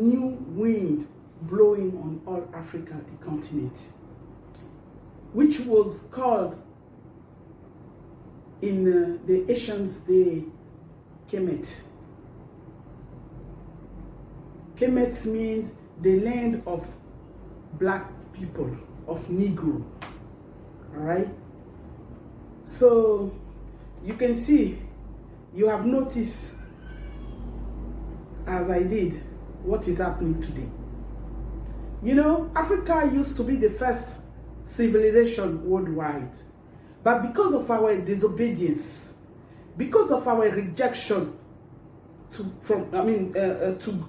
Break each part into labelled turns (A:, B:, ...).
A: new wind blowing on all Africa, the continent, which was called in the ancient day Kemet. Kemet means the land of black people, of Negro. All right? So you can see, you have noticed, as I did, what is happening today. You know, Africa used to be the first civilization worldwide. But because of our disobedience, because of our rejection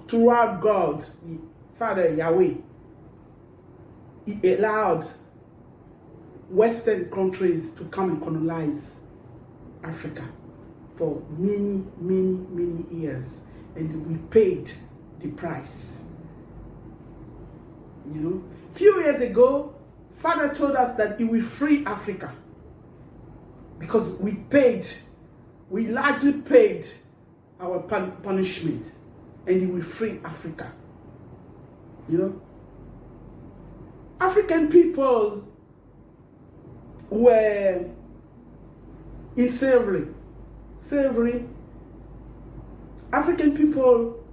A: toward God, Father Yahweh, He allowed Western countries to come and colonize Africa for many, many, many years. And we paid the price. You know, a few years ago, Father told us that He will free Africa. Because we largely paid our punishment, and He will free Africa. You know, African peoples were in slavery. African people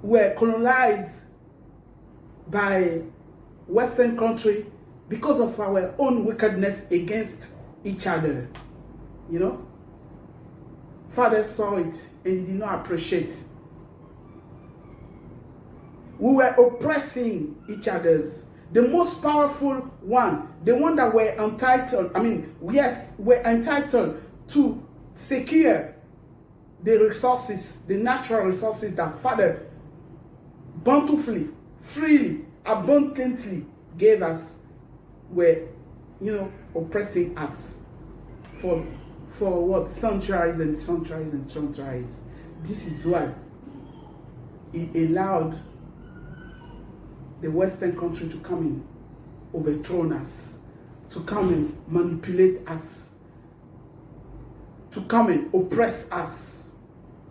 A: were colonized by Western country because of our own wickedness against each other. You know, Father saw it and He did not appreciate. We were oppressing each other's. The most powerful one, the one that were entitled, were entitled to secure the resources, the natural resources that Father bountifully, freely, abundantly gave us, were, you know, oppressing us for what? Centuries and centuries and centuries. This is why He allowed the Western country to come and overthrow us, to come and manipulate us, to come and oppress us.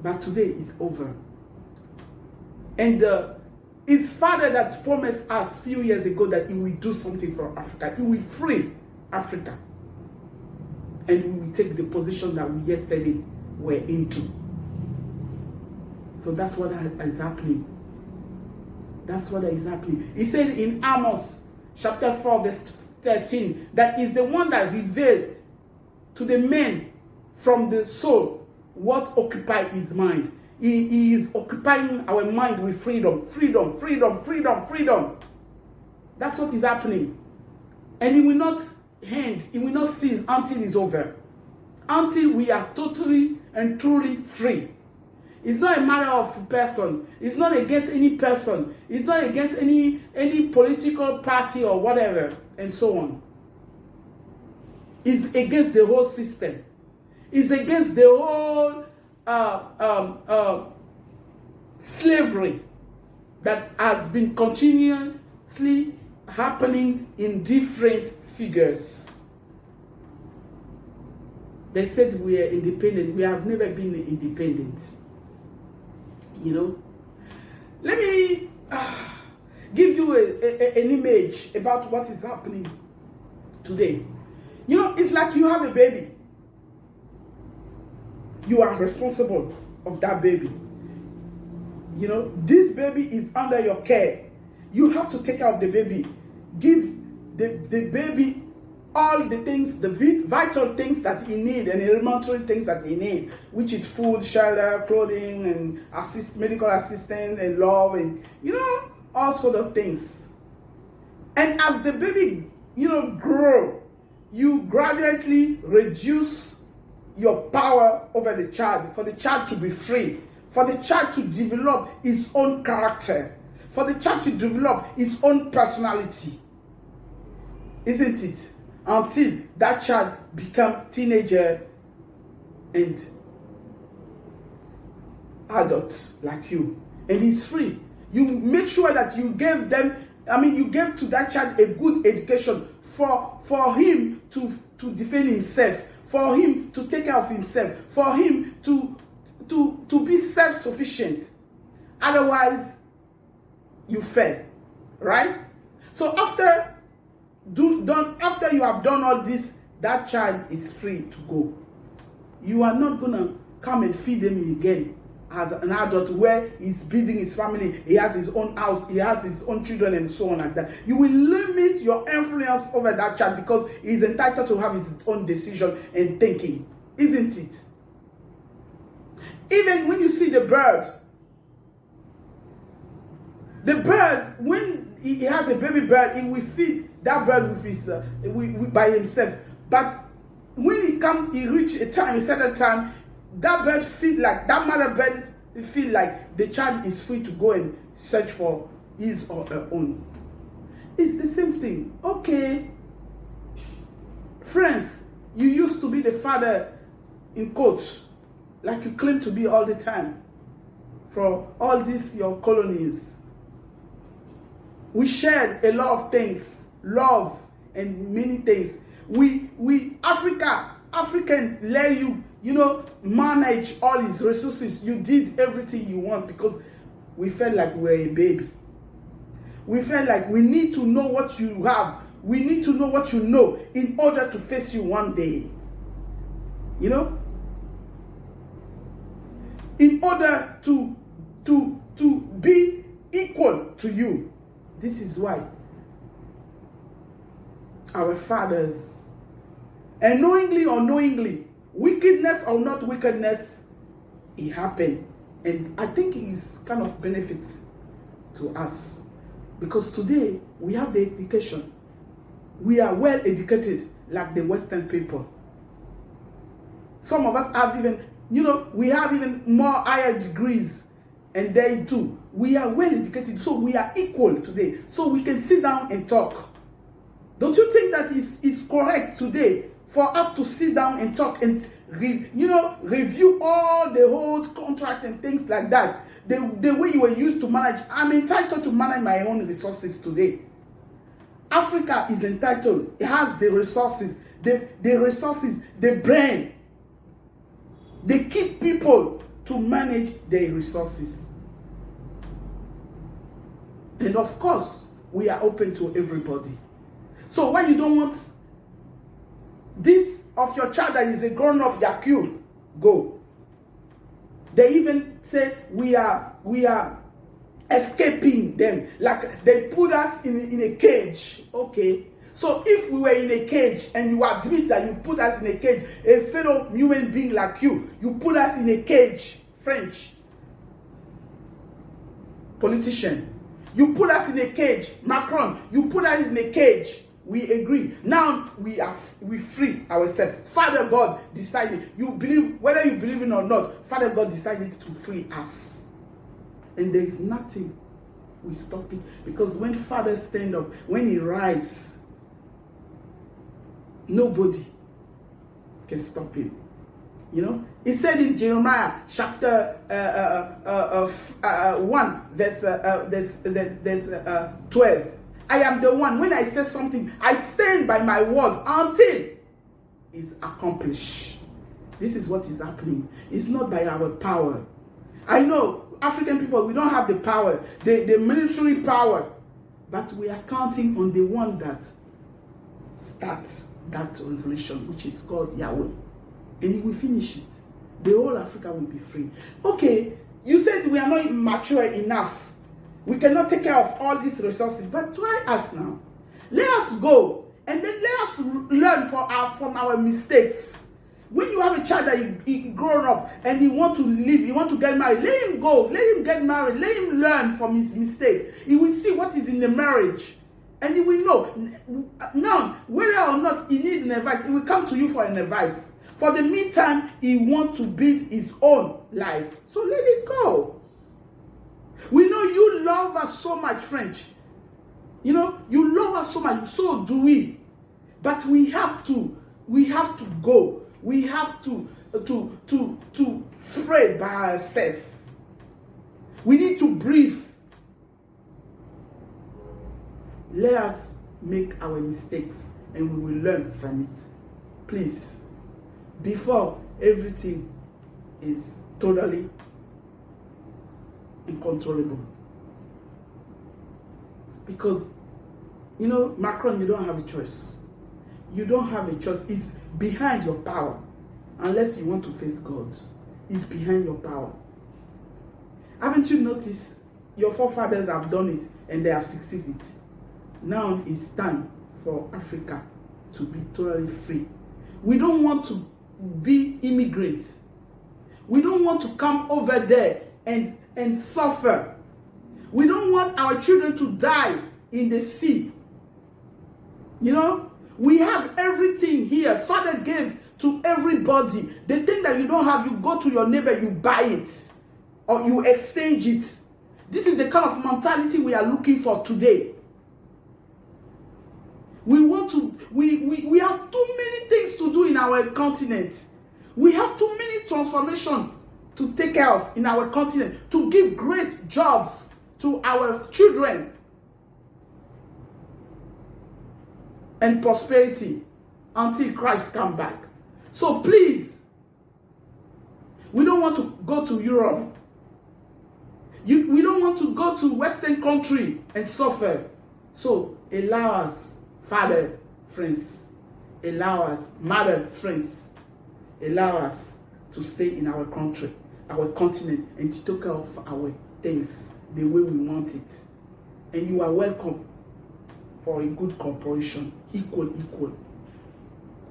A: But today is over. And His Father that promised us a few years ago that He will do something for Africa. He will free Africa. And we will take the position that we yesterday were into. So that's what is happening. That's what is happening. He said in Amos chapter 4 verse 13 that is the one that revealed to the man from the soul what occupied his mind. He is occupying our mind with freedom. Freedom, freedom, freedom, freedom. That's what is happening. And He will not end, He will not cease until it's over. Until we are totally and truly free. It's not a matter of person. It's not against any person. It's not against any political party or whatever, and so on. It's against the whole system. It's against the whole slavery that has been continuously happening in different figures. They said we are independent. We have never been independent. You know, let me give you an image about what is happening today. You know, it's like you have a baby. You are responsible of that baby. You know, this baby is under your care. You have to take care of the baby. Give the baby all the things, the vital things that he needs and elementary things that he needs, which is food, shelter, clothing, and medical assistance, and love, and, you know, all sort of things. And as the baby, you know, grow, you gradually reduce your power over the child, for the child to be free, for the child to develop his own character, for the child to develop his own personality. Isn't it? Until that child become teenager and adult like you. And he's free. You make sure that you gave them, you gave to that child a good education for him to defend himself, for him to take care of himself, for him to to be self-sufficient. Otherwise, you fail, right? So after you have done all this, that child is free to go. You are not gonna come and feed him again as an adult where he's feeding his family, he has his own house, he has his own children and so on like that. You will limit your influence over that child because he's entitled to have his own decision and thinking, isn't it? Even when you see the bird, when he has a baby bird, he will feed that bird with his by himself. But when he reach a certain time, that bird feel like, that mother bird feel like the child is free to go and search for his or her own. It's the same thing. Okay, friends, you used to be the father in quotes, like you claim to be all the time for all these your colonies. We shared a lot of things, love and many things. African let you manage all his resources. You did everything you want because we felt like we were a baby. We felt like we need to know what you have. We need to know what you know in order to face you one day. In order to be equal to you. This is why our fathers, and knowingly or unknowingly, wickedness or not wickedness, it happened. And I think it is kind of benefit to us. Because today, we have the education. We are well educated like the Western people. Some of us have even, we have even more higher degrees. And they too. We are well educated, so we are equal today. So we can sit down and talk. Don't you think that is correct today for us to sit down and talk and review all the whole contract and things like that? The way you were used to manage. I'm entitled to manage my own resources today. Africa is entitled. It has the resources. The resources, the brain. They keep people to manage their resources. And of course, we are open to everybody. So why you don't want this of your child that is a grown-up Yaku, go. They even say we are escaping them. Like they put us in a cage. Okay. So if we were in a cage and you admit that you put us in a cage, a fellow human being like you put us in a cage, French politician, you put us in a cage, Macron, you put us in a cage, we agree. Now we free ourselves. Father God decided, whether you believe it or not, Father God decided to free us. And there is nothing we stop it. Because when Father stand up, when he rise, nobody can stop him. He said in Jeremiah chapter 1, verse 12, I am the one. When I say something, I stand by my word until it's accomplished. This is what is happening. It's not by our power. I know African people, we don't have the power, the military power, but we are counting on the one that starts that revolution, which is called Yahweh. And he will finish it. The whole Africa will be free. Okay, you said we are not mature enough. We cannot take care of all these resources. But try us now. Let us go. And then let us learn from our mistakes. When you have a child that he grown up and he want to live, he want to get married, let him go. Let him get married. Let him learn from his mistake. He will see what is in the marriage. And he will know. Now, whether or not he needs an advice, he will come to you for an advice. For the meantime, he wants to build his own life. So let it go. We know you love us so much, French. You love us so much. So do we. But we have to go. We have to spread by ourselves. We need to breathe. Let us make our mistakes and we will learn from it. Please. Before everything is totally uncontrollable. Because, you know, Macron, you don't have a choice. You don't have a choice. It's behind your power. Unless you want to face God. It's behind your power. Haven't you noticed? Your forefathers have done it and they have succeeded. Now it's time for Africa to be totally free. We don't want to be immigrants. We don't want to come over there and suffer. We don't want our children to die in the sea. You know, we have everything here. Father gave to everybody. The thing that you don't have, you go to your neighbor, you buy it or you exchange it. This is the kind of mentality we are looking for today. We want to, we have too many things to do in our continent. We have too many transformations to take care of in our continent, to give great jobs to our children and prosperity until Christ comes back. So please, we don't want to go to Europe. We don't want to go to Western country and suffer. So allow us, Father, friends, allow us, Mother, friends, allow us to stay in our country, our continent, and to take care of our things the way we want it. And you are welcome for a good cooperation, equal.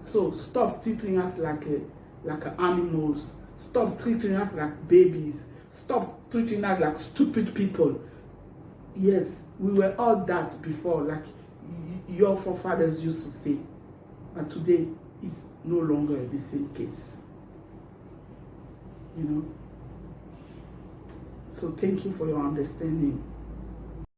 A: So stop treating us like animals. Stop treating us like babies. Stop treating us like stupid people. Yes, we were all that before, like your forefathers used to say. And today is no longer the same case. You know? So thank you for your understanding.